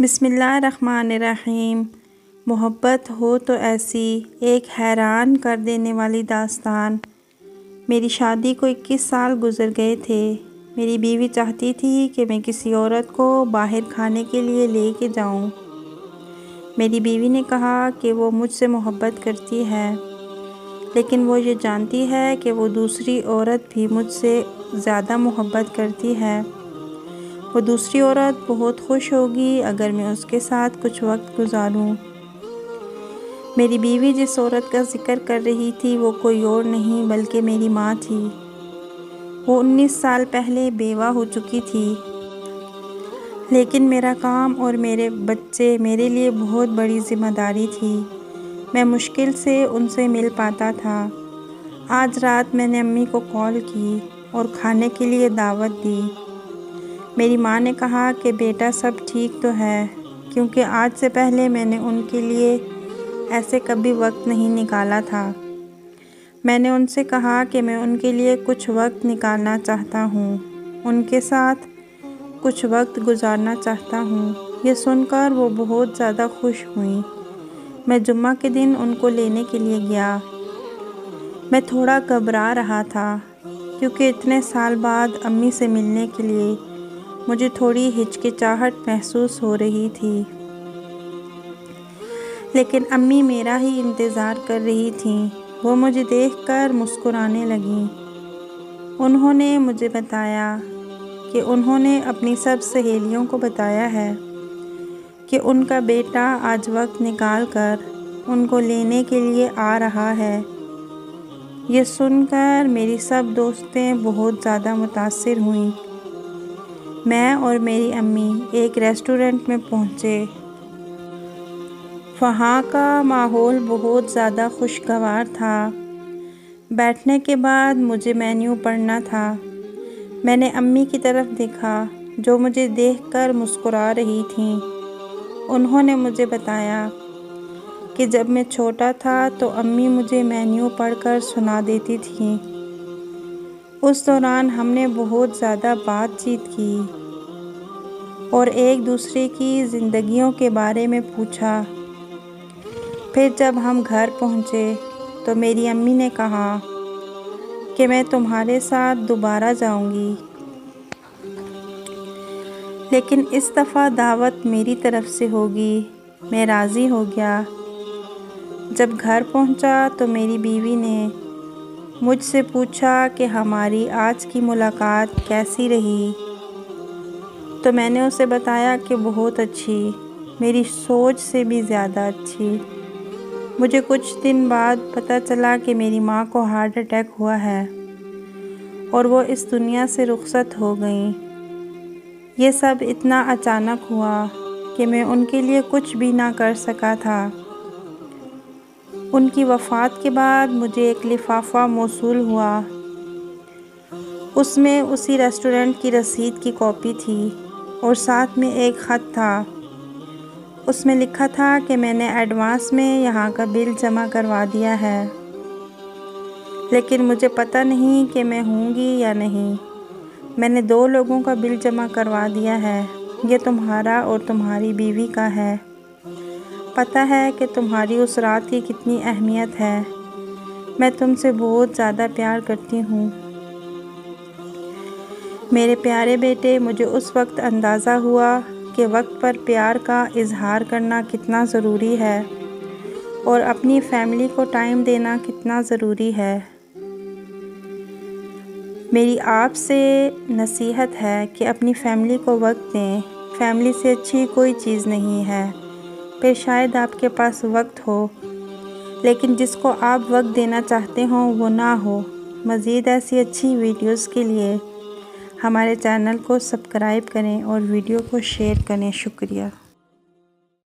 بسم اللہ الرحمن الرحیم۔ محبت ہو تو ایسی ایک حیران کر دینے والی داستان۔ میری شادی کو 21 سال گزر گئے تھے۔ میری بیوی چاہتی تھی کہ میں کسی عورت کو باہر کھانے کے لیے لے کے جاؤں۔ میری بیوی نے کہا کہ وہ مجھ سے محبت کرتی ہے، لیکن وہ یہ جانتی ہے کہ وہ دوسری عورت بھی مجھ سے زیادہ محبت کرتی ہے۔ وہ دوسری عورت بہت خوش ہوگی اگر میں اس کے ساتھ کچھ وقت گزاروں۔ میری بیوی جس عورت کا ذکر کر رہی تھی وہ کوئی اور نہیں بلکہ میری ماں تھی۔ وہ 19 سال پہلے بیوہ ہو چکی تھی، لیکن میرا کام اور میرے بچے میرے لیے بہت بڑی ذمہ داری تھی۔ میں مشکل سے ان سے مل پاتا تھا۔ آج رات میں نے امی کو کال کی اور کھانے کے لیے دعوت دی۔ میری ماں نے کہا کہ بیٹا سب ٹھیک تو ہے، کیونکہ آج سے پہلے میں نے ان کے لیے ایسے کبھی وقت نہیں نکالا تھا۔ میں نے ان سے کہا کہ میں ان کے لیے کچھ وقت نکالنا چاہتا ہوں، ان کے ساتھ کچھ وقت گزارنا چاہتا ہوں۔ یہ سن کر وہ بہت زیادہ خوش ہوئیں۔ میں جمعہ کے دن ان کو لینے کے لیے گیا۔ میں تھوڑا گھبرا رہا تھا، کیونکہ اتنے سال بعد امی سے ملنے کے لیے مجھے تھوڑی ہچکچاہٹ محسوس ہو رہی تھی، لیکن امی میرا ہی انتظار کر رہی تھیں۔ وہ مجھے دیکھ کر مسکرانے لگیں۔ انہوں نے مجھے بتایا کہ انہوں نے اپنی سب سہیلیوں کو بتایا ہے کہ ان کا بیٹا آج وقت نکال کر ان کو لینے کے لیے آ رہا ہے۔ یہ سن کر میری سب دوستیں بہت زیادہ متاثر ہوئیں۔ میں اور میری امی ایک ریسٹورنٹ میں پہنچے۔ وہاں کا ماحول بہت زیادہ خوشگوار تھا۔ بیٹھنے کے بعد مجھے مینیو پڑھنا تھا۔ میں نے امی کی طرف دیکھا جو مجھے دیکھ کر مسکرا رہی تھیں۔ انہوں نے مجھے بتایا کہ جب میں چھوٹا تھا تو امی مجھے مینیو پڑھ کر سنا دیتی تھیں۔ اس دوران ہم نے بہت زیادہ بات چیت کی اور ایک دوسرے کی زندگیوں کے بارے میں پوچھا۔ پھر جب ہم گھر پہنچے تو میری امی نے کہا کہ میں تمہارے ساتھ دوبارہ جاؤں گی، لیکن اس دفعہ دعوت میری طرف سے ہوگی۔ میں راضی ہو گیا۔ جب گھر پہنچا تو میری بیوی نے مجھ سے پوچھا کہ ہماری آج کی ملاقات کیسی رہی، تو میں نے اسے بتایا کہ بہت اچھی، میری سوچ سے بھی زیادہ اچھی۔ مجھے کچھ دن بعد پتہ چلا کہ میری ماں کو ہارٹ اٹیک ہوا ہے اور وہ اس دنیا سے رخصت ہو گئیں۔ یہ سب اتنا اچانک ہوا کہ میں ان کے لیے کچھ بھی نہ کر سکا تھا۔ ان کی وفات کے بعد مجھے ایک لفافہ موصول ہوا۔ اس میں اسی ریسٹورنٹ کی رسید کی کاپی تھی اور ساتھ میں ایک خط تھا۔ اس میں لکھا تھا کہ میں نے ایڈوانس میں یہاں کا بل جمع کروا دیا ہے، لیکن مجھے پتہ نہیں کہ میں ہوں گی یا نہیں۔ میں نے 2 لوگوں کا بل جمع کروا دیا ہے، یہ تمہارا اور تمہاری بیوی کا ہے۔ پتہ ہے کہ تمہاری اس رات کی کتنی اہمیت ہے۔ میں تم سے بہت زیادہ پیار کرتی ہوں میرے پیارے بیٹے۔ مجھے اس وقت اندازہ ہوا کہ وقت پر پیار کا اظہار کرنا کتنا ضروری ہے اور اپنی فیملی کو ٹائم دینا کتنا ضروری ہے۔ میری آپ سے نصیحت ہے کہ اپنی فیملی کو وقت دیں۔ فیملی سے اچھی کوئی چیز نہیں ہے۔ پھر شاید آپ کے پاس وقت ہو، لیکن جس کو آپ وقت دینا چاہتے ہوں وہ نہ ہو۔ مزید ایسی اچھی ویڈیوز کے لیے ہمارے چینل کو سبسکرائب کریں اور ویڈیو کو شیئر کریں۔ شکریہ۔